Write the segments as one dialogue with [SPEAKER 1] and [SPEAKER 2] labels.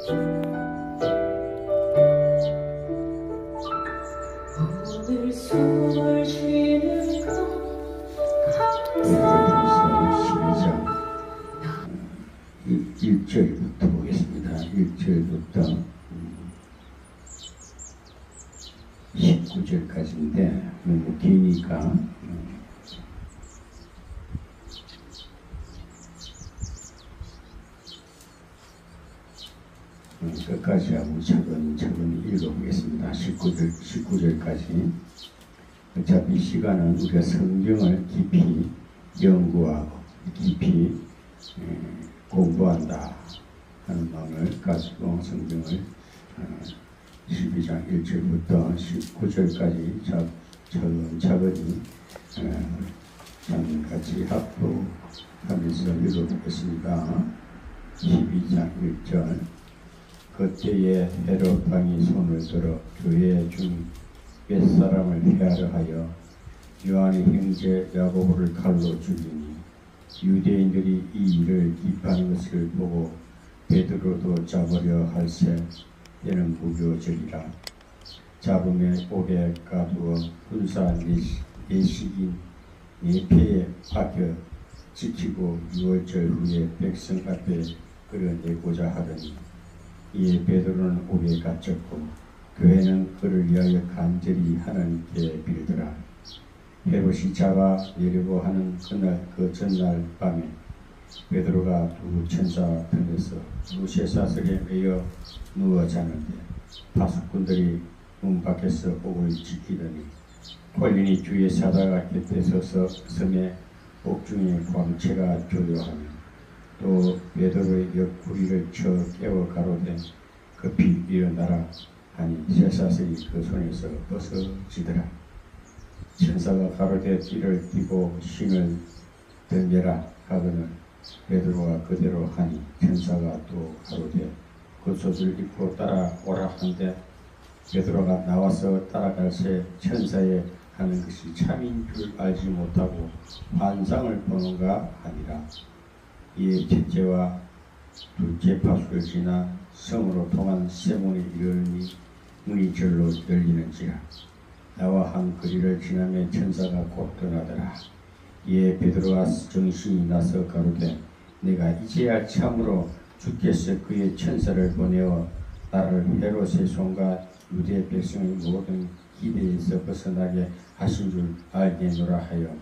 [SPEAKER 1] 오늘 숨을 쉬는 것 감사
[SPEAKER 2] 1절부터 보겠습니다. 1절부터 19절까지인데 너무 기니까 끝까지 하고 차근차근 읽어보겠습니다. 19절까지. 어차피 시간은 우리가 성경을 깊이 연구하고 깊이 공부한다 하는 마음을 가지고 성경을 12장 1절부터 19절까지 차근차근히 같이 합독하면서 읽어보겠습니다. 12장 1절. 그때에 헤롯 왕이 손을 들어 교회 중 옛사람을 회하려 하여 요한의 형제 야고보를 칼로 죽이니 유대인들이 이 일을 기뻐하는 것을 보고 베드로도 잡으려 할세 때는 무교절이라. 잡음에 옥에 가두어 군사 내식인 네패에 박혀 지키고 6월절 후에 백성 앞에 끌어내고자 하더니 이에 베드로는 옥에 갇혔고 교회는 그를 위하여 간절히 하나님께 빌더라. 헤롯이 잡아 내려고 하는 그날 그 전날 밤에 베드로가 두 천사 편에서 두 쇠사슬에 매여 누워 자는데 파수꾼들이 문 밖에서 옥을 지키더니 콜린이 주의 사다가 곁에 서서 섬에 옥중에 광채가 조요하며 또 베드로의 옆구리를 쳐 깨워 가로되 급히 일어나라 하니 쇠사슬이 그 손에서 벗어지더라. 천사가 가로되 띠를 띠고 신을 던져라 하거늘 베드로가 그대로 하니 천사가 또 가로되 겉옷을 입고 따라오라 한데 베드로가 나와서 따라갈새 천사의 하는 것이 참인 줄 알지 못하고 환상을 보는가 하니라. 이에 첫째와 둘째 파수를 지나 성으로 통한 세 문에 이르니 문이 절로 열리는지라. 나와 한 거리를 지나며 천사가 곧 떠나더라. 이에 베드로가 정신이 나서 가로되 내가 이제야 참으로 주께서 그의 천사를 보내어 나를 헤롯의 손과 유대 백성의 모든 기대에서 벗어나게 하신 줄 알겠노라 하여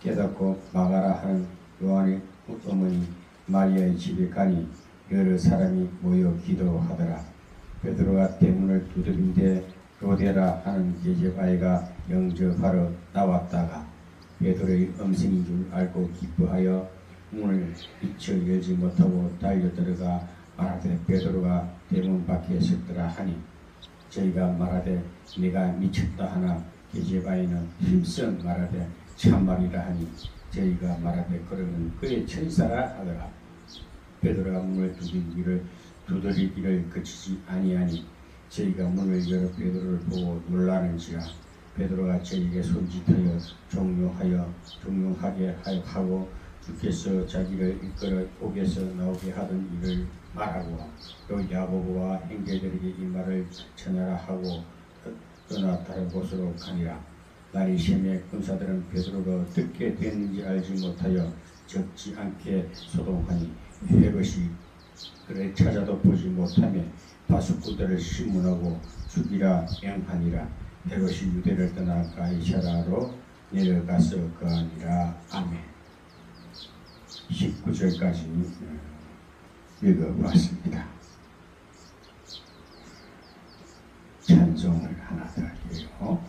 [SPEAKER 2] 깨닫고 마가라 하는 요한의 어머니 마리아의 집에 가니 여러 사람이 모여 기도하더라. 베드로가 대문을 두드린데 로데라 하는 계집아이가 영접하러 나왔다가 베드로의 음성인 줄 알고 기뻐하여 문을 미처 열지 못하고 달려들어가 말하되 베드로가 대문 밖에 섰더라 하니 저희가 말하되 내가 미쳤다 하나 계집아이는 힘써 말하되 참말이라 하니 저희가 말하되 그러면 그의 천사라 하더라. 베드로가 문을 두드리기를 그치지 아니하니 저희가 문을 열어 베드로를 보고 놀라는지라. 베드로가 저희에게 손짓하여 종용하게 하고 주께서 자기를 이끌어 옥에서 나오게 하던 일을 말하고 또 야고보와 형제들에게 이 말을 전하라 하고 떠나 다른 곳으로 가니라. 날이 새매 군사들은 베드로가 어떻게 됐는지 알지 못하여 적지 않게 소동하니 헤롯이 그를 찾아도 보지 못하며 파수꾼들을 신문하고 죽이라 명하니라. 헤롯이 유대를 떠나 가이사라로 내려가서 거하니라. 아멘. 19절까지 읽어봤습니다. 찬송을 하나 더 해요.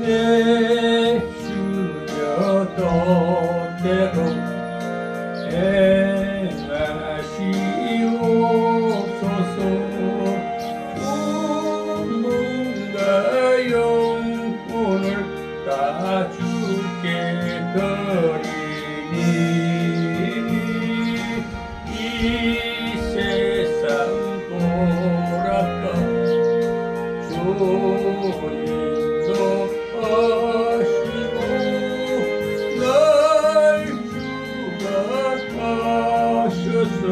[SPEAKER 3] 내 주여 뜻대로 행하시옵소서. 하셔서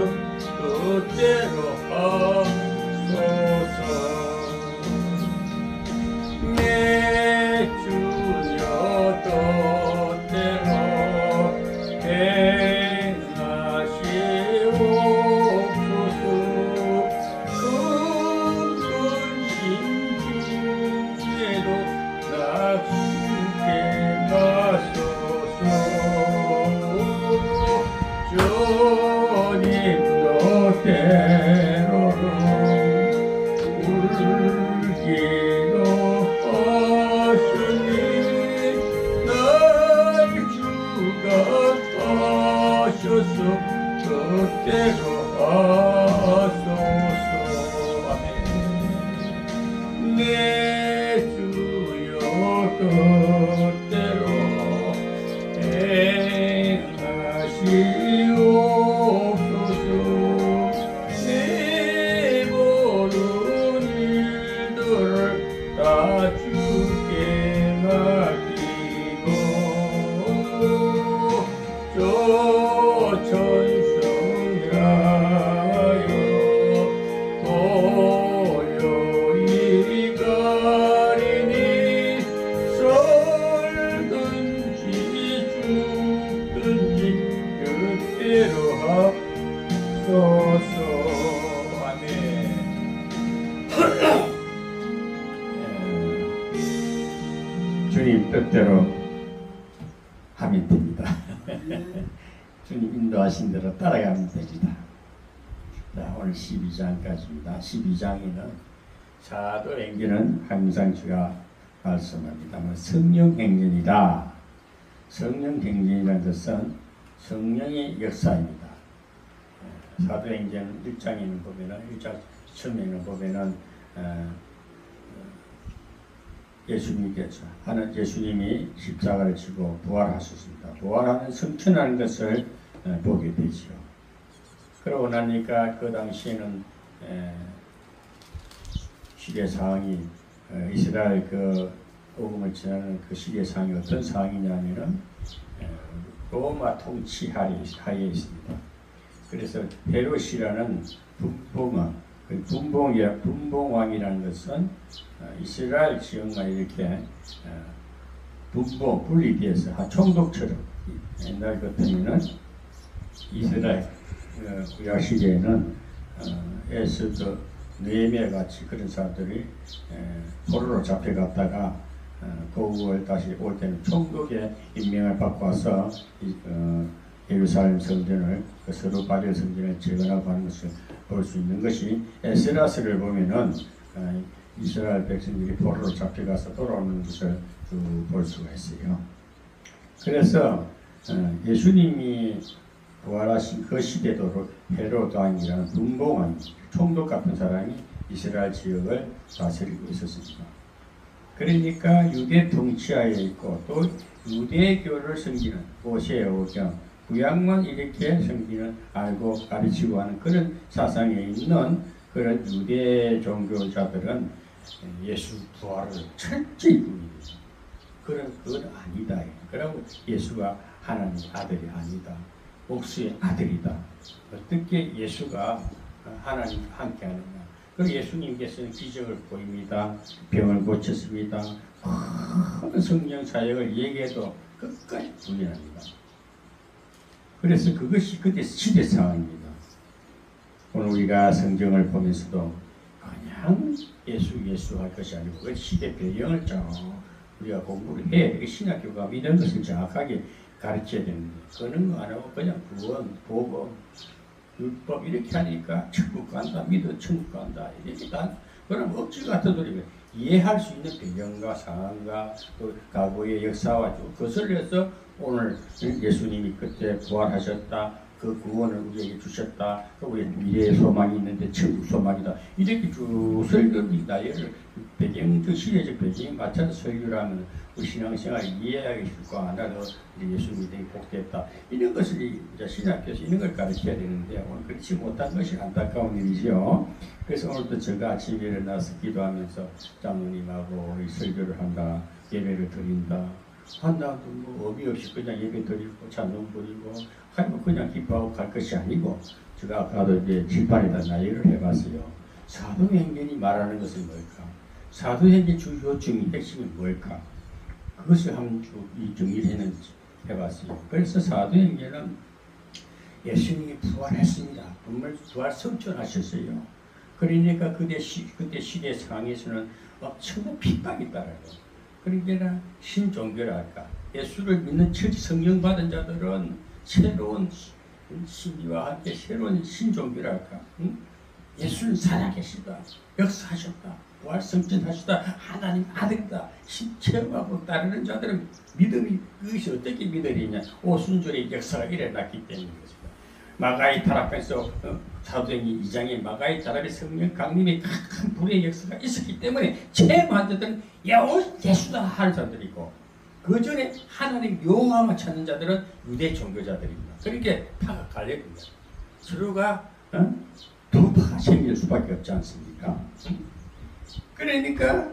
[SPEAKER 3] 뜻대로 하소서. 내 주여 뜻대로 행하시옵소서. 꿈꾼 심중에도 낙심케 마소서. 주님도 때로는 울기도 하시니 날 주가 하셔서 뜻대로 하소서. 아멘. 내 주여 뜻대로 행하시옵소서. 내 모든 일들을 다 주께 맡기고 저 천성하여 고요히 가리니 살든지 죽든지 뜻대로 하소서. 아멘.
[SPEAKER 2] 주님 뜻대로 하면 됩니다. 주님 인도하신 대로 따라가면 됩니다. 자, 오늘 12장까지입니다. 12장에는 사도행전은 항상 제가 말씀합니다만 성령행전이다. 성령행전이라는 것은 성령의 역사입니다. 사도행전 1장에는 보면은 1장 처음에는 보면은 예수님이 십자가를 지고 부활하셨습니다. 부활하는 성천하는 것을 보게 되죠. 그러고 나니까 그 당시에는 시대 상황이 이스라엘 그 복음을 전하는 그 시대 상황이 어떤 상황이냐면은 로마 통치 하에 있습니다. 그래서 헤롯이라는 분봉왕이라는 것은 이스라엘 지역만 이렇게 분리되어서 총독처럼 옛날 같으면은 이스라엘 구약 시대에는 에스더 느헤미야 같이 그런 사람들이 포로로 잡혀갔다가 고국을 다시 올 때는 총독의 임명을 받고 와서 예루살렘 성전을 스룹바벨 성전을 재건하고 하는 것을 볼 수 있는 것이 에스라스를 보면은 이스라엘 백성들이 포로로 잡혀가서 돌아오는 것을 볼 수가 있어요. 그래서 예수님이 부활하신 그 시대도 헤롯 왕이라는 분봉왕 총독 같은 사람이 이스라엘 지역을 다스리고 있었습니다. 그러니까 유대 통치하에 있고 또 유대교를 섬기는 모세오경 구약만 이렇게 섬기는 알고 가르치고 하는 그런 사상에 있는 그런 유대 종교자들은 예수 부활을 철저히 부인해요. 그건 아니다. 그러고 예수가 하나님 아들이 아니다. 목수의 아들이다. 어떻게 예수가 하나님 함께 하느냐. 그 예수님께서는 기적을 보입니다. 병을 고쳤습니다. 큰 성령 사역을 얘기해도 끝까지 부인합니다. 그래서 그것이 그때 시대 상황입니다. 오늘 우리가 성경을 보면서도 그냥 예수 할 것이 아니고 그 시대 배경을 우리가 공부를 해야 돼. 신학교가 이런 것을 정확하게 가르쳐야 되는데 그런 거 안 하고 그냥 구원, 복음, 율법 이렇게 하니까 천국 간다, 믿어 천국 간다 이렇게 다 그럼 억지 같은 소리가 이해할 수 있는 배경과 상황과 또 과거의 역사와 그것을 해서 오늘 예수님이 그때 부활하셨다. 그 구원을 우리에게 주셨다. 우리 미래의 소망이 있는데 천국 소망이다. 이렇게 쭉 설교를 나열을 배경적 시대적 배경에 맞춰서 설교를 하면 우리 신앙생활을 이해하기 쉽고 나도 예수님이 되게 복됐다. 이런 것을 이제 신학교에서 이런 걸 가르쳐야 되는데 오늘 그렇지 못한 것이 안타까운 일이죠. 그래서 오늘도 제가 아침에 일어나서 기도하면서 장로님하고 설교를 한다. 예배를 드린다. 한다고 뭐 의미 없이 그냥 예배 드리고 찬송 부리고 하면 그냥 기뻐하고 갈 것이 아니고 제가 아까도 이제 칠판에다 나열을 해봤어요. 사도행전이 말하는 것은 뭘까? 사도행전 주요 중의 핵심이 뭘까? 그것을 한번 정리를 해봤어요. 그래서 사도행전은 예수님이 부활했습니다. 정말 부활 성천하셨어요. 그러니까 그때 시대 상황에서는 엄청난 핍박이 따라요. 그러니까 신종교랄까. 예수를 믿는 처지 성령 받은 자들은 새로운 신비와 함께 새로운 신종교랄까. 응? 예수는 살아계시다. 역사하셨다. 부활 성천하시다. 하나님 아들이다. 체험하고 따르는 자들은 믿음이 그것이 어떻게 믿으리냐. 오순절의 역사가 일어났기 때문입니다. 마가의 타락에서 사도행전 2장에 마가의 타락의 성령 강림의 큰 불의 역사가 있었기 때문에 체험한 자들은 예수다 하는 자들이고 그 전에 하나님 용화만 찾는 자들은 유대 종교자들입니다. 그러니까 파가 갈려집니다. 서로가 두 파가 생길 수밖에 없지 않습니까? 그러니까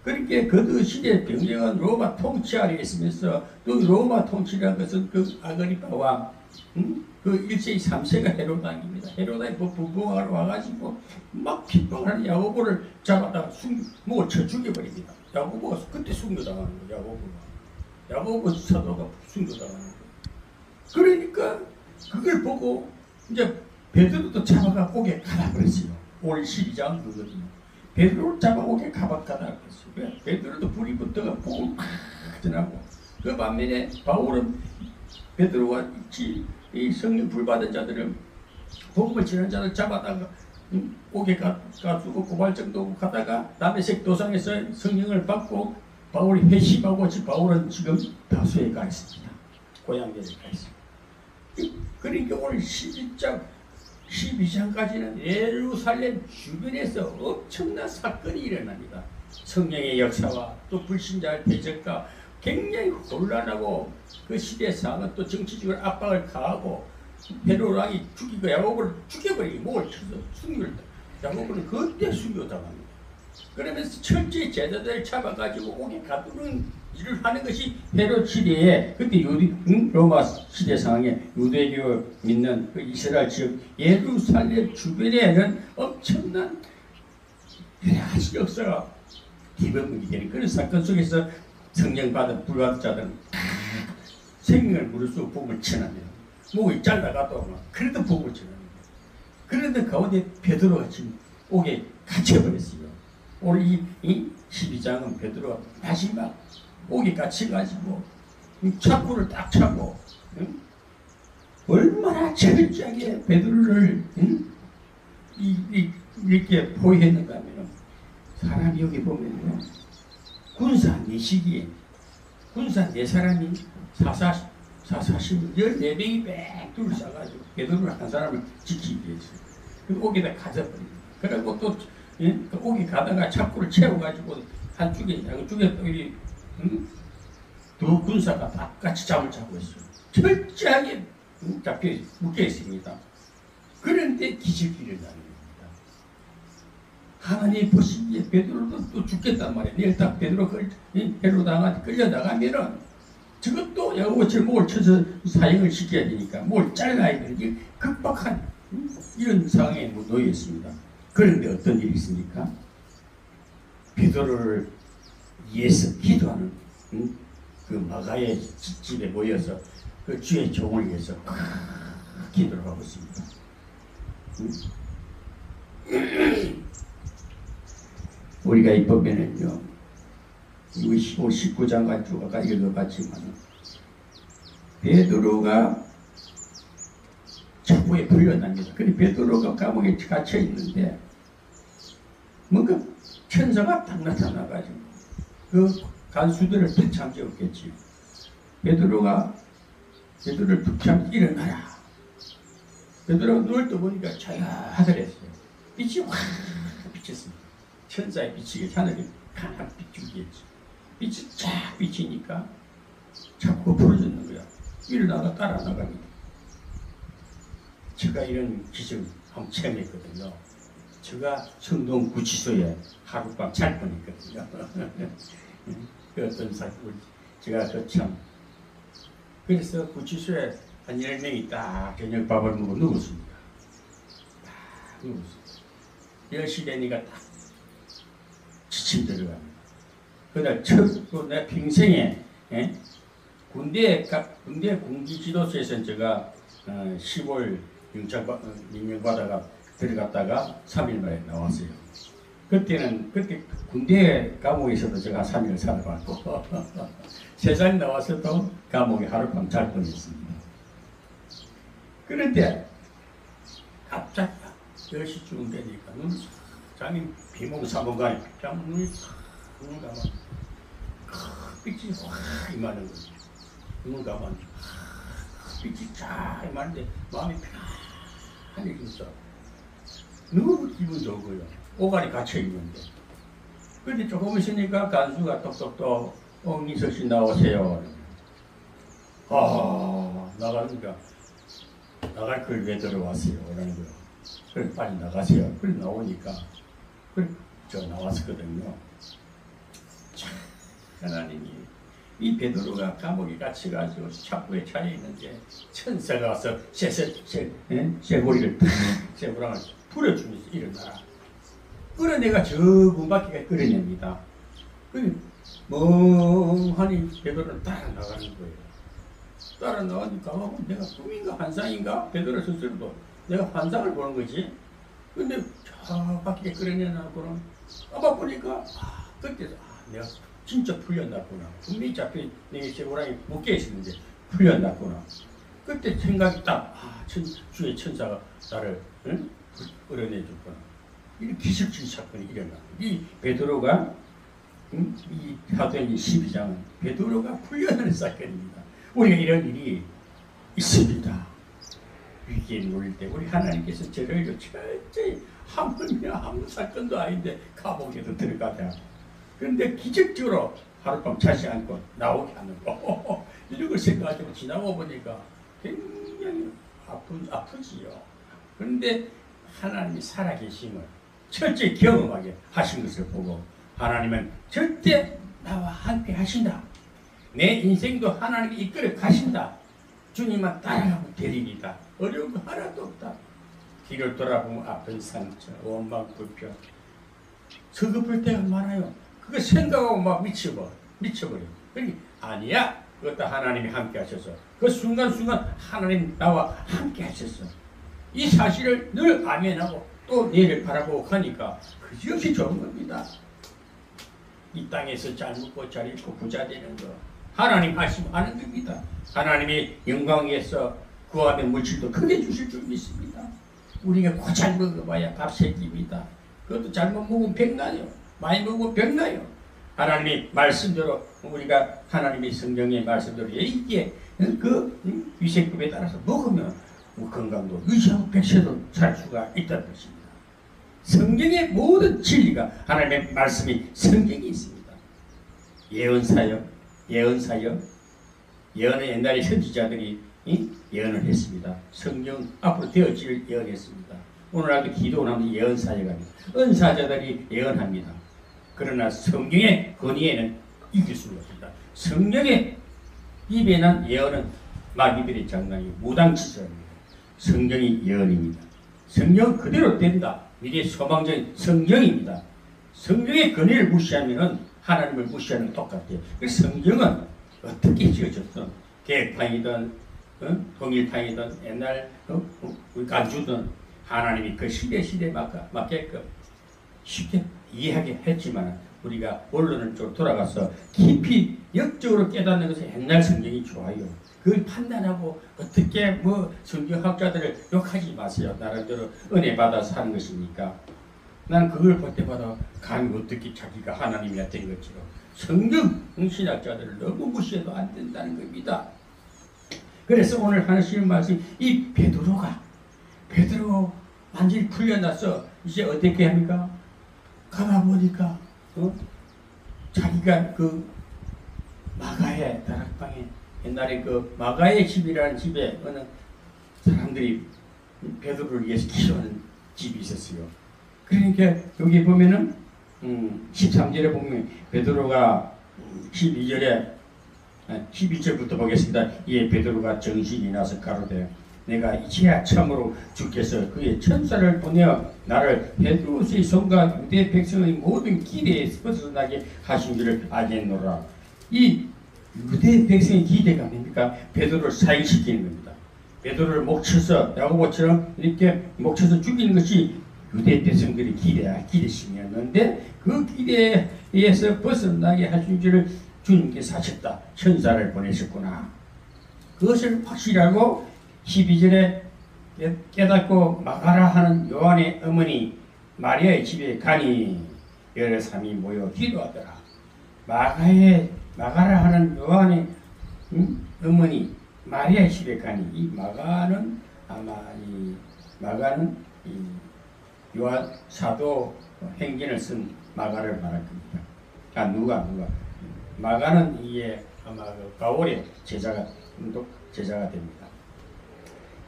[SPEAKER 2] 그렇게 그 시대 병력은 로마 통치 아래 있으면서 또 로마 통치라는 것은 그 아그리파와 그 1세 3세가 헤로당입니다. 헤로당이 부부하러 와가지고 막 핍박하는 야고보를 잡아다가 목을 쳐 죽여버립니다. 야고보가 그때 순교당하는 거예요. 야고보 사도가 순교당하는 거예요. 그러니까 그걸 보고 이제 베드로도 잡아가 옥에 가라 그랬어요. 올 12장 그거거든요. 베드로를 잡아 옥에 가라 그랬어요. 베드로도 불이 붙어가 복을 막 전하고 그 반면에 바울은 베드로와 이 성령 불받은 자들은 복음을 지는 자를 잡아다가 옥에 가두고 고발정도 가다가 다메섹 도상에서 성령을 받고 바울이 회심하고 바울은 지금 다소에 가 있습니다. 고향에 가 있습니다. 그러니까 오늘 11장 12장까지는 예루살렘 주변에서 엄청난 사건이 일어납니다. 성령의 역사와 또 불신자의 대적과 굉장히 혼란하고 그 시대 상황은 또 정치적으로 압박을 가하고 헤롯 왕이 죽이고 야고보를 죽여버리고 목을 쳐서 순교를 야고보는 그때 순교당합니다. 그러면서 철저히 제자들을 잡아가지고 옥에 가두는 일을 하는 것이 헤롯 시대에 그때 로마 시대 상황에 유대교 믿는 그 이스라엘 지역 예루살렘 주변에는 엄청난 여러 가지 역사가 기본이 되는 그런 사건 속에서 성령 받은 불받은 자들은 생명을 무릅쓰고 복음을 전합니다. 목이 잘라가도 그래도 복음을 전합니다. 그런데 가운데 베드로가 지금 옥에 갇혀버렸어요. 오늘 이 12장은 베드로가 마지막 옥에 갇혀가지고 착고를 딱 차고 얼마나 철저하게 베드로를 이렇게 포위했는가 하면 사람이 여기 보면요. 군사 4시기에 군사 4사람이 사사심 14명이 빽 둘러싸가지고 베드로를 한 사람을 지키기 위해서 그 옥에다 가져버립니다. 그리고 또 그 옥에 가다가 착고를 채워가지고 한쪽에 양쪽에 또 이 두 군사가 다 같이 잠을 자고 있어요. 철저하게 묶여 있습니다. 그런데 기적이 일어나는 겁니다. 하나님이 보시기에 베드로도 또 죽겠단 말이에요. 내일 딱 베드로 헤롯당한테 끌려나가면은 저것도 야고보처럼 목을 쳐서 사형을 시켜야 되니까 목을 잘라야 되는 급박한 이런 상황에 놓여 있습니다. 그런데 어떤 일이 있습니까? 베드로를 위해서 기도하는 그 마가의 집에 모여서 그 주의 종을 위해서 기도를 하고 있습니다. 우리가 이 법에는요, 19장까지 쭉 아까 읽어봤지만 베드로가 착고에 불려납니다. 그런데 베드로가 감옥에 갇혀 있는데 뭔가 천사가 딱 나타나가지고 그 간수들을 다 잠재웠겠지. 베드로를 툭 일어나라. 베드로가 누울 때 보니까 자야하더랬어요. 빛이 확 비쳤습니다. 천사의 빛이 하늘이 하나 비추겠지. 빛이 쫙 비치니까 자꾸 풀어졌는 거야. 일어나가 따라 나갑니다. 제가 이런 기적을 한번 체험했거든요. 제가 성동 구치소에 하룻밤 잘 뻔했거든요. 그 어떤 사람 제가 참 그래서 구치소에 한 10명이 딱 저녁밥을 먹고 누웠습니다. 딱 누웠습니다. 10시 되니까 딱 지침 들어갑니다. 그날 처음 내 평생에 군대 군기지도소에서는 제가 10월 임명받아가 들어갔다가 3일 만에 나왔어요. 그때 군대 감옥에서도 제가 3일 살아봤고 세상 나와서도 감옥에 하룻밤 잘 뻔했습니다. 그런데 갑자기 10시쯤 되니까 잠이 비몽사몽간에 눈이 눈을 감아 빛이 확 임하는 거죠. 눈을 감아 빛이 쫙 임하는데 마음이 편안해졌어. 너무 기분 좋은 거예요. 오가리 갇혀 있는데. 그런데 조금 있으니까 간수가 똑똑똑 민석씨 나오세요. 나가니까 나갈 걸 왜 들어왔어요? 라는 거예요. 그래 빨리 나가세요. 그래 나오니까 그래 저 나왔었거든요. 참 하나님이 이 베드로가 감옥에 갇혀가지고 창고에 차려 있는데 천사가 와서 쇠고리를 쇠고랑을 풀어주면서 일어나라. 끌어내가 저 문 밖에 끌어냅니다. 그래 멍하니 베드로는 따라 나가는 거예요. 따라 나가니까 내가 꿈인가 환상인가? 베드로 스스로도 내가 환상을 보는 거지. 근데 저 밖에 끌어내놔고는 아마 보니까 그때서 내가 진짜 풀렸나구나. 분명히 잡혀 내 쇠고랑이 묶여 있었는데 풀렸나구나. 그때 생각이 딱 주의 천사가 나를 끌어내줬구나. 이 기술적인 사건이 일어나. 이 베드로가 이 사도행전 12장은 베드로가 풀려나는 사건입니다. 우리가 이런 일이 있습니다. 위기에 놓일 때 우리 하나님께서 저를 철저히 아무 사건도 아닌데 감옥에도 들어가자. 그런데 기적적으로 하룻밤 자지 않고 나오게 하는 거. 이런 걸 생각하고 지나고 보니까 굉장히 아프지요. 그런데 하나님이 살아계심을 철저히 경험하게 하신 것을 보고 하나님은 절대 나와 함께 하신다. 내 인생도 하나님이 이끌어 가신다. 주님만 따라가면 되리이다. 어려운 거 하나도 없다. 뒤를 돌아보면 아픈 상처, 원망, 불평, 서글플 때가 많아요. 그거 생각하고 막 미쳐버려. 그러니 아니야. 그것도 하나님이 함께 하셔서 그 순간순간 하나님 나와 함께 하셨어. 이 사실을 늘 아멘하고 또 내일을 바라보고 가니까 그것이 좋은 겁니다. 이 땅에서 잘 먹고 잘 입고 부자 되는 거 하나님 하시면 겁니다. 하나님이 영광 위에서 구하는 물질도 크게 주실 줄 믿습니다. 우리가 고잘 먹어봐야 밥새끼입니다. 그것도 잘못 먹으면 병나요. 많이 먹으면 병나요. 하나님이 말씀대로 우리가 하나님의 성경의 말씀대로 있게 그 위생급에 따라서 먹으면 건강도 유지하고 백세도 살 수가 있다는 것입니다. 성경의 모든 진리가 하나님의 말씀이 성경에 있습니다. 예언사역 예언은 옛날에 선지자들이 예언을 했습니다. 성경 앞으로 되어질 예언했습니다. 오늘날도 기도하면 예언사역합니다. 은사자들이 예언합니다. 그러나 성경의 권위에는 이길 수가 없습니다. 성경의 입에 난 예언은 마귀들의 장난이 무당치서입니다. 성경이 예언입니다. 성경 그대로 된다. 이게 소망적인 성경입니다. 성경의 권위를 무시하면 하나님을 무시하는 것 똑같아요. 그래서 성경은 어떻게 지어졌든 개혁판이든 통일판이든 옛날 우리 간주든 하나님이 그 시대에 맞게끔 쉽게 이해하게 했지만 우리가 원론을 좀 돌아가서 깊이 역적으로 깨닫는 것은 옛날 성경이 좋아요. 그걸 판단하고 어떻게 성경학자들을 욕하지 마세요. 나름대로 은혜 받아서 하는 것이니까. 난 그걸 볼 때마다 감히 어떻게 자기가 하나님이 된 것처럼 성경 신학자들을 너무 무시해도 안 된다는 겁니다. 그래서 오늘 하시는 말씀 이 베드로 완전히 풀려나서 이제 어떻게 합니까? 가봐보니까 자기가 그 마가의 다락방에 옛날에 그 마가의 집이라는 집에 어느 사람들이 베드로를 위해서 기도하는 집이 있었어요. 그러니까 여기 보면은 13절에 보면 베드로가 12절에 11절부터 보겠습니다. 이에 베드로가 정신이 나서 가로되 내가 이제야 참으로 주께서 그의 천사를 보내어 나를 헤롯의 손과 유대 백성의 모든 기대에 벗어나게 하신 줄을 알겠노라. 이 유대 백성의 기대가 뭡니까? 베드로를 사형시키는 겁니다. 베드로를 목쳐서 야고보처럼 이렇게 목쳐서 죽이는 것이 유대 백성들의 기대심이었는데 그 기대에서 벗어나게 하신 줄을 주님께서 하셨다. 천사를 보내셨구나. 그것을 확실히 알고 12절에 깨닫고 마가라 하는 요한의 어머니 마리아의 집에 가니 여러 사람이 모여 기도하더라. 마가라 하는 요한의 어머니 마리아의 집에 가니 이 마가는 아마 요한 사도 행전을 쓴 마가를 말할 겁니다. 누가 마가는 이에 아마 바울의 제자가 됩니다.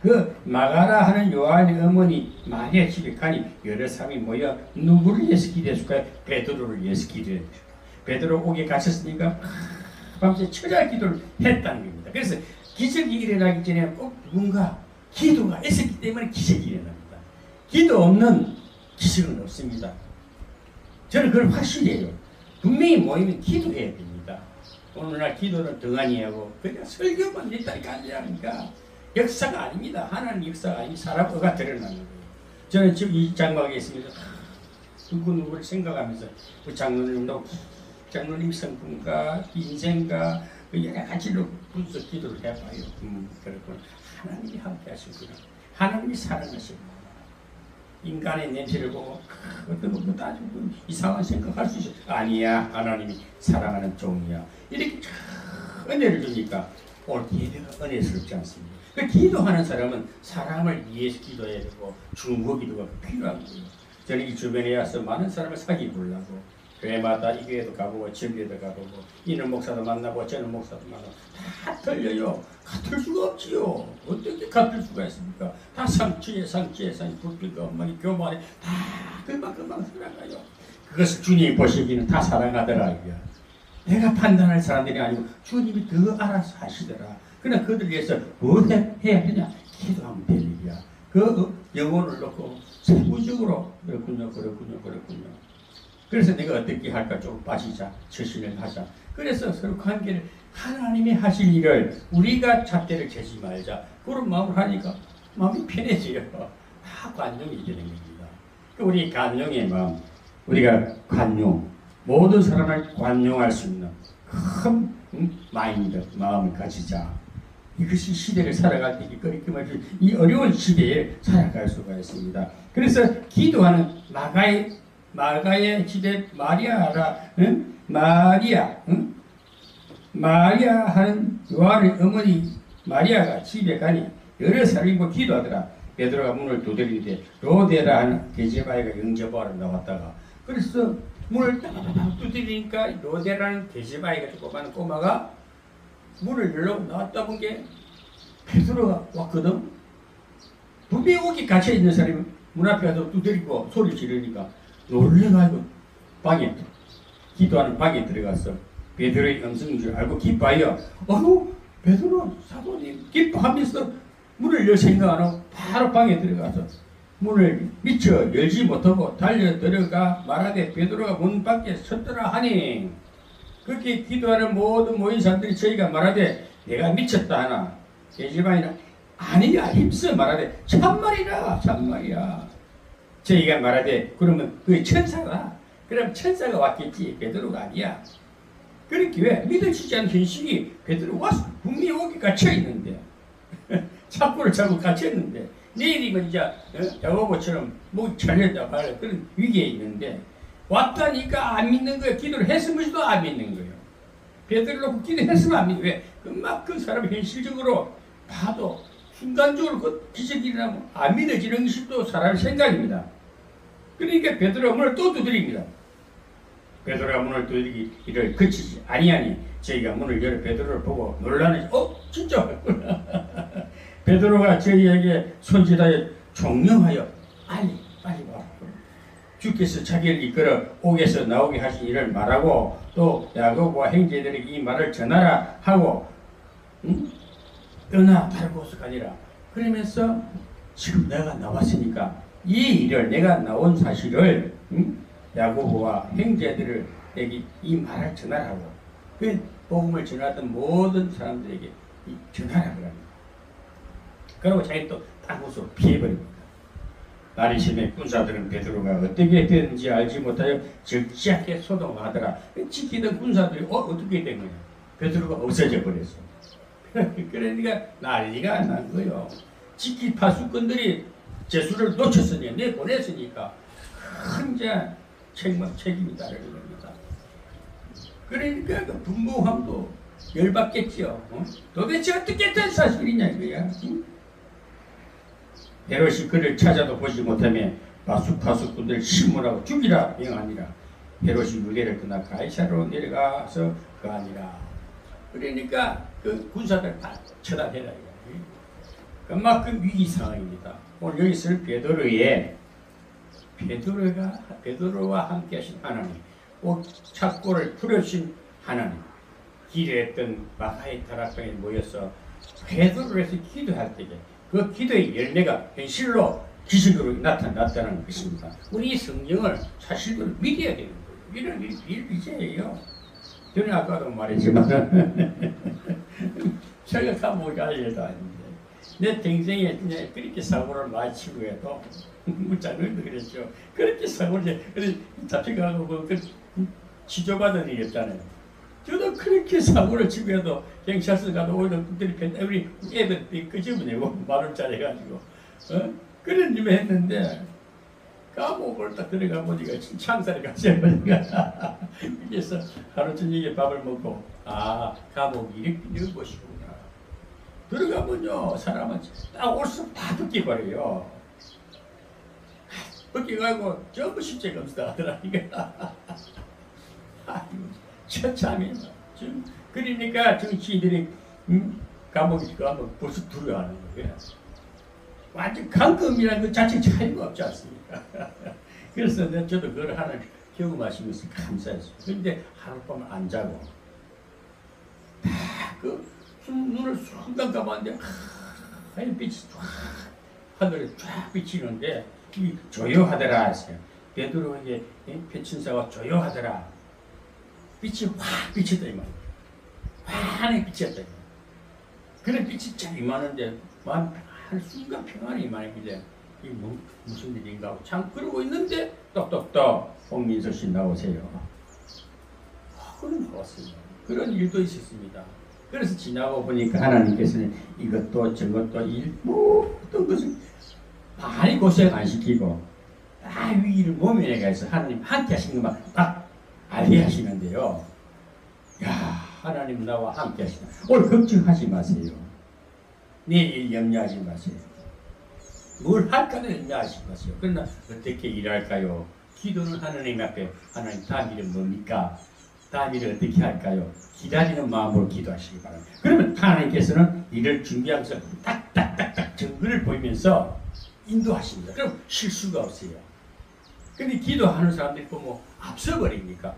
[SPEAKER 2] 그 마가라 하는 요한의 어머니 마리아 집에 가니 여러 사람이 모여 누구를 위해서 기도했을까요? 베드로를 위해서 기도했습니다. 베드로 옥에 갇혔으니까 밤새 철야 기도를 했다는 겁니다. 그래서 기적이 일어나기 전에 꼭 누군가 기도가 있었기 때문에 기적이 일어납니다. 기도 없는 기적은 없습니다. 저는 그걸 확실히 해요. 분명히 모이면 기도해야 됩니다. 오늘날 기도는 등한히 하고 그냥 설교만 했다니까 하니까 역사가 아닙니다. 하나님 역사가 아닌 사람 의가 드러나는 거예요. 저는 지금 이 장막에 있습니다. 누구를 생각하면서 그 장로님 성품과 인생과 여러 가지로 분석 기도를 해봐요. 그렇구나. 하나님이 함께 하시구나. 하나님이 사랑하시구나. 인간의 냄새를 보고 어떤 것도 아주 이상한 생각할 수 있어. 아니야, 하나님이 사랑하는 종이야. 이렇게 은혜를 주니까 오늘 예배가 은혜스럽지 않습니다. 그 기도하는 사람은 사람을 위해서 기도해야 되고 중보 기도가 필요한 거예요. 저는 이 주변에 와서 많은 사람을 사귀려고 교회마다 이 교회도 가보고 저 교회도 가보고 이는 목사도 만나고 저는 목사도 만나고 다 틀려요. 같을 수가 없지요. 어떻게 같을 수가 있습니까? 다 상처에 불필과 엉망이 교만에 다 금방 살아가요. 그것을 주님이 보시기는 다 사랑하더라. 내가 판단할 사람들이 아니고 주님이 더 알아서 하시더라. 그러나 그들 위해서 뭘 해야 되냐? 기도하면 될 일이야. 그 영혼을 놓고 세부적으로 그렇군요. 그래서 내가 어떻게 할까 좀 빠지자. 처신을 하자. 그래서 서로 관계를 하나님이 하실 일을 우리가 잣대를 재지 말자. 그런 마음을 하니까 마음이 편해져요. 다 관용이 되는 겁니다. 우리 관용의 마음, 우리가 모든 사람을 관용할 수 있는 큰 마음을 가지자. 이것이 시대를 살아갈 때 이 어려운 시대에 살아갈 수가 있습니다. 그래서 기도하는 마가의 집에 마리아 하는 요한의 어머니 마리아가 집에 가니 여러 사람이 기도하더라. 베드로가 문을 두드리는데 로데라 하는 게제바이가 영접하러 나왔다가 그래서 문을 딱 두드리니까 로데라는 게제바이가 조그마한 꼬마가 문을 열려고 나왔다 본 게 베드로가 왔거든. 분명히 옥에 갇혀있는 사람이 문 앞에 가서 두드리고 소리 지르니까 놀래가지고 기도하는 방에 들어가서 베드로의 음성인 줄 알고 기뻐하여 베드로 사도님 기뻐하면서 문을 열 생각 안 하고 바로 방에 들어가서 문을 미처 열지 못하고 달려 들어가 말하되 베드로가 문 밖에 섰더라 하니 그렇게 기도하는 모든 모인 사람들이 저희가 말하되 내가 미쳤다 하나 게제바이나 아니야 힘써 말하되 참말이야. 저희가 말하되 그러면 그 천사가 그럼 천사가 왔겠지 베드로가 아니야. 그렇게 왜 믿어지지 않는 현실이 베드로 와서 분명히 오기 갇혀있는데 착고를 잡고 갇혀있는데 내일이면 이제 야고보처럼 목이 잘렸다 말해 그런 위기에 있는데 왔다니까 안 믿는 거예요. 기도를 했으면서도 안 믿는 거예요. 베드로를 놓고 기도했으면 안 믿는 거예요. 왜? 그만큼 사람이 현실적으로 봐도 순간적으로 그 기적이 일어나면 안 믿어지는 것이 또 사람의 생각입니다. 그러니까 베드로가 문을 또 두드립니다. 베드로가 문을 두드리기를 그치지 아니하니 저희가 문을 열어 베드로를 보고 놀라는 진짜 베드로가 저희에게 손짓하여 종령하여 빨리 와라. 주께서 자기를 이끌어 옥에서 나오게 하신 일을 말하고 또 야고보와 형제들에게 이 말을 전하라 하고 떠나 다른 곳으로 가니라. 그러면서 지금 내가 나왔으니까 이 일을 내가 나온 사실을 야고보와 형제들에게 이 말을 전하라고. 그 복음을 전하던 모든 사람들에게 전하라 그럽니다. 그리고 자기 또 딴 곳으로 피해버립니다. 날이 심해 군사들은 베드로가 어떻게 됐는지 알지 못하여 적지하게 소동하더라. 지키던 군사들이 어떻게 된 거야? 베드로가 없어져 버렸어. 그러니까 난리가 난 거예요. 지킬 파수꾼들이 제수를 놓쳤으니 내보냈으니까 큰 책임이 따르는 겁니다. 그러니까 그 분모함도 열받겠죠. 도대체 어떻게 된 사실이냐 이거야. 헤롯이 그를 찾아도 보지 못하며 파수꾼들 신문하고 죽이라 명하니라. 헤롯이 무게를 떠나 가이사로 내려가서 가니라. 그러니까 그 군사들 다 처단해라. 그만큼 위기 상황입니다. 오늘 여기 쓸 베드로와 함께 하신 하나님, 착고를 풀어주신 하나님, 길에 했던 마가의 다락방에 모여서 베드로를 해서 기도할 때에 그 기도의 열매가 현실로 기적으로 나타났다는 것입니다. 우리 성경을 사실대로 믿어야 되는 거예요. 이런 일이제예요. 저는 아까도 말했지만 제가 감옥에 갈 일도 아닌데 내 동생이 그렇게 사고를 많이 치고 해도 무장님도 그랬죠. 그렇게 사고를 잡혀가고 그 지조받은 일이 없잖아요. 저도 그렇게 사고를 치고 해도 경찰서 가도 오히려 우리 애들 끄집어내고 만원짜리 해가지고 그런 일을 했는데 감옥을 딱 들어가 보니까 창살이 같이 해보니까 그래서 하루 저녁에 밥을 먹고 감옥이 이런 곳이구나. 들어가면요 사람은 딱 옷을 다 벗겨버려요. 벗겨가고 전부 실제 검사 하더라니까. 처참해요. 그러니까 정치인들이 감옥에 가면 벌써 두려워하는 거예요. 완전 강금이라는 것 자체 차이가 없지 않습니까? 그래서 저도 그걸 하나 경험하시면서 감사했어요. 그런데 하룻밤을 안 자고 눈을 순간 감았는데 하얀 빛이 쫙 하늘에 쫙 비치는데 조용하더라 했어요. 베드로에게 표친사가 조용하더라. 빛이 확 비쳤다 이 말이에요. 환하게 비쳤다. 그런 빛이 쫙 임하는데 한 순간 평안이 임하는데 이 무슨 일인가 하고 참 그러고 있는데 똑똑똑 홍민서 씨 나오세요. 그런 나왔습니다. 그런 일도 있었습니다. 그래서 지나고 보니까 하나님께서는 이것도 저것도 모든 것을 많이 고생 안 시키고 다 위기를 모면해가서 하나님 함께 하신 것만 딱 알게 하시는데요. 야, 하나님 나와 함께 하시나. 오늘 걱정하지 마세요. 내일 염려하지 마세요. 뭘 할까는 염려하지 마세요. 그러나 어떻게 일할까요? 기도는 하나님 앞에 하나님 다음 일은 뭡니까? 다음 일을 어떻게 할까요? 기다리는 마음으로 기도하시기 바랍니다. 그러면 하나님께서는 일을 준비하면서 딱딱딱딱 정글을 보이면서 인도하십니다. 그럼 실수가 없어요. 근데 기도하는 사람들이 보면 앞서버리니까.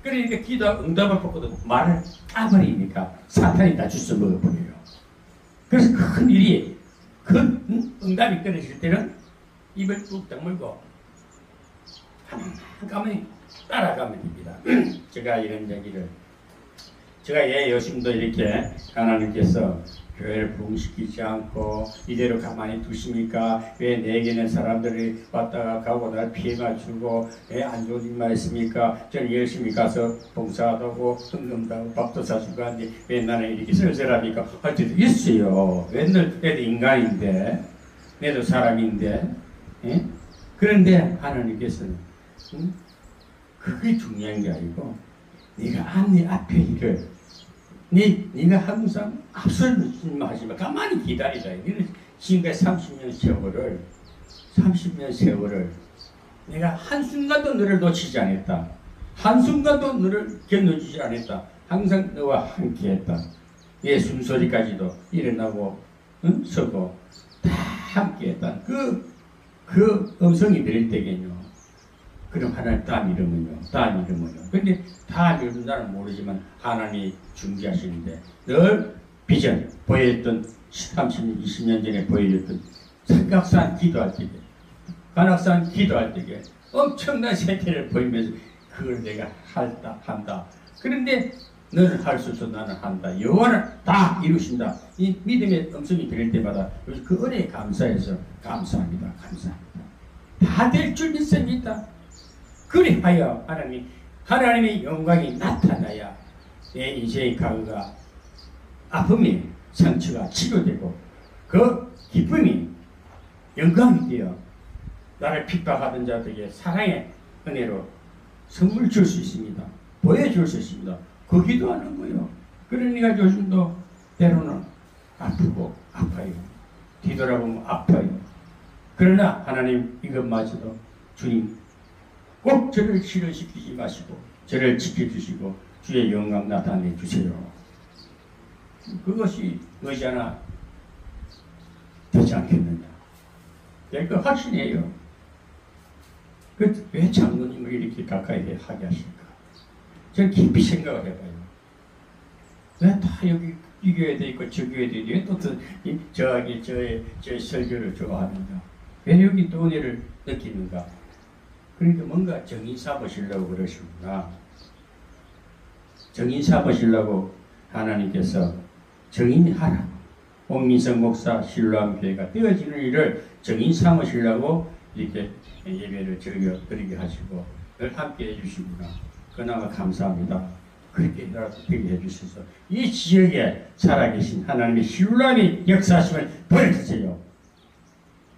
[SPEAKER 2] 그러니까 기도하고 응답을 받고도 말을 까버리니까 사탄이 다 주워 먹어버려요. 그래서 큰 일이, 큰 응답이 떨어질 때는 입을 뚝 다물고 가만히 따라가면 됩니다. 제가 이런 얘기를, 제가 요즘도 이렇게 하나님께서 교회를 부흥시키지 않고 이대로 가만히 두십니까? 왜 내게는 사람들이 왔다가 가고 날 피해가 주고 왜 안 좋은 일만 했습니까? 저는 열심히 가서 봉사도 하고 헌금도 하고 밥도 사주고 하는데 왜 나는 이렇게 쓸쓸합니까? 할 때도 있어요. 맨날 내도 인간인데 내도 사람인데 예? 그런데 하나님께서는 그게 중요한 게 아니고 네가 네 앞에 일을 네가 항상 앞설 하지 마. 가만히 기다리라. 지금까지 30년 세월을 내가 한순간도 너를 놓치지 않았다. 한순간도 너를 견뎌주지 않았다. 항상 너와 함께했다. 내 숨소리까지도 일어나고 서고 다 함께했다. 그 음성이 들릴 때겠요. 그럼 하나님 다음 이름은요? 다음 이름은요? 근데 다음 이름은 나는 모르지만 하나님이 중지하시는데 늘 비전 보여줬던 30년, 20년 전에 보여줬던 삼각산 기도할 때에 관악산 기도할 때에 엄청난 세계를 보이면서 그걸 내가 한다. 그런데 너는 할 수 없어 나는 한다. 여호와는 다 이루신다. 이 믿음의 음성이 들릴 때마다 그 은혜에 감사해서 감사합니다. 다 될 줄 믿습니다. 그리하여 하나님의 영광이 나타나야 내 인생의 과거가 아픔이 상처가 치료되고 그 기쁨이 영광이 되어 나를 핍박하던 자들에게 사랑의 은혜로 선물 줄 수 있습니다. 보여줄 수 있습니다. 그 기도하는 거예요. 그러니까 요즘도 때로는 아프고 아파요. 뒤돌아보면 아파요. 그러나 하나님 이것마저도 주님 꼭 저를 실현시키지 마시고 저를 지켜주시고 주의 영광 나타내 주세요. 그것이 의자나 되지 않겠느냐. 내가 확신해요. 왜 장로님을 이렇게 가까이 하게 하실까? 저는 깊이 생각을 해봐요. 왜 다 여기 이 교회도 있고 저 교회도 있고 왜 또 저의 설교를 좋아하는가? 왜 여기 또 은혜를 느끼는가? 그러니까 뭔가 정인 삼으시려고 그러시구나. 정인 삼으시려고 하나님께서 정인하라고 옥민성 목사 신로암 교회가 되어지는 일을 정인 삼으시려고 이렇게 예배를 드리게 하시고 늘 함께 해주시구나. 그나마 감사합니다. 그렇게라도 되게 해주셔서 이 지역에 살아계신 하나님의 신로암의 역사심을 보여주세요.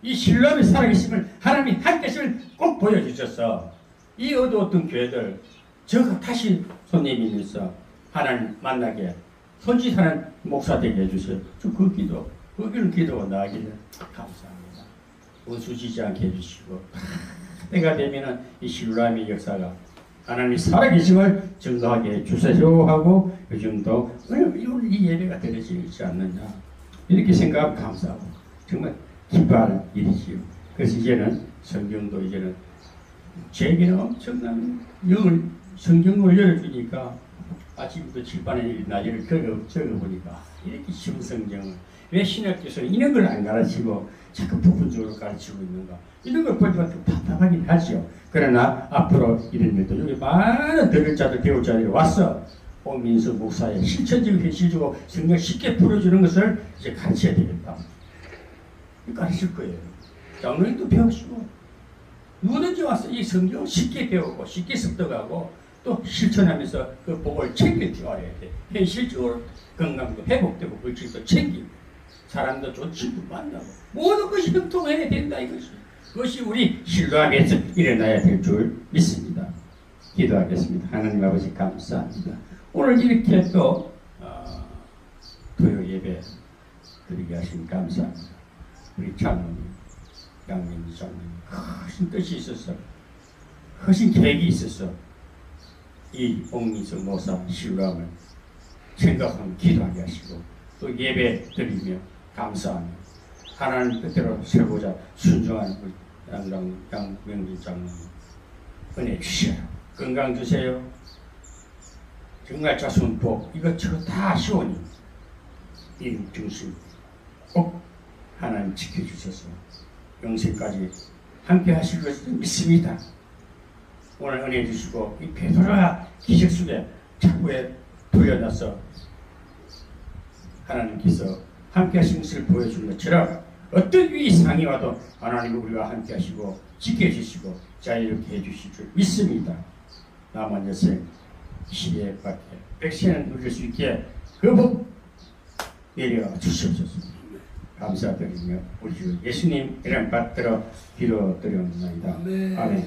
[SPEAKER 2] 이 신로암의 살아계심을 하나님이 함께심을 꼭 보여주셔서 이 어두웠던 교회들 저가 다시 손님이 있어 하나님 만나게 손짓하는 목사 되게 해주세요. 그 기도가 나아기를 감사합니다. 원수지지 않게 해주시고 때가 되면은 이 신로암의 역사가 하나님이 살아계심을 증거하게 해주세요 하고 요즘도 이 예배가 드려지지 않느냐 이렇게 생각하면 감사하고 정말 기뻐할 일이지요. 그래서 이제는 성경도 이제는 제게는 엄청난 성경을 열어주니까 아침부터 칠판에 나이를 적어보니까 이렇게 쉬운 성경을 왜 신학교에서는 이런 걸 안 가르치고 자꾸 부분적으로 가르치고 있는가 이런 걸 보지만 좀 답답하긴 하죠. 그러나 앞으로 이런 일도 여기 많은 들을 자들 배울 자들이 왔어. 홍민수 목사의 실천적이고 현실적으로 성경 쉽게 풀어주는 것을 이제 가르쳐야 되겠다. 가르칠 거예요. 장로님도 배우시고 누구든지 와서 이 성경을 쉽게 배우고 쉽게 습득하고 또 실천하면서 그 복을 챙겨줘야 돼. 현실적으로 건강도 회복되고 물질도 챙기고 사람도 좋지도 만나고 모든 것이 형통해야 된다 이것이. 그것이 우리 신로암에서 일어나야 될 줄 믿습니다. 기도하겠습니다. 하나님 아버지 감사합니다. 오늘 이렇게 또 토요 예배 드리게 하신 감사합니다. 우리 장로님, 양민지 장로님 크신 뜻이 있었어. 크신 계획이 있었어. 이 옥민성 목사 신로암을 생각하며 기도하게 하시고 또 예배 드리며 감사하며 하나님 뜻대로 살고자 순종한 우리 양명지 장로님 은혜 주세요. 건강 주세요. 정말 자손복 이것저것 다 시원히 이 중심 꼭 하나님 지켜주셔서 영생까지 함께 하실 것을 믿습니다. 오늘 은혜 주시고 이 베드로가 기적 속에 착고에 돌려놔서 하나님께서 함께 하신 것을 보여준 것처럼 어떤 위기 상이 와도 하나님은 우리와 함께 하시고 지켜주시고 자유롭게 해주실 줄 믿습니다. 남은 여생 시대 밖에 백세는 누릴 수 있게 그 복 내려 주시옵소서. 감사드리며 우리 주 예수님 이름 받들어 기도드리옵나이다. 아멘.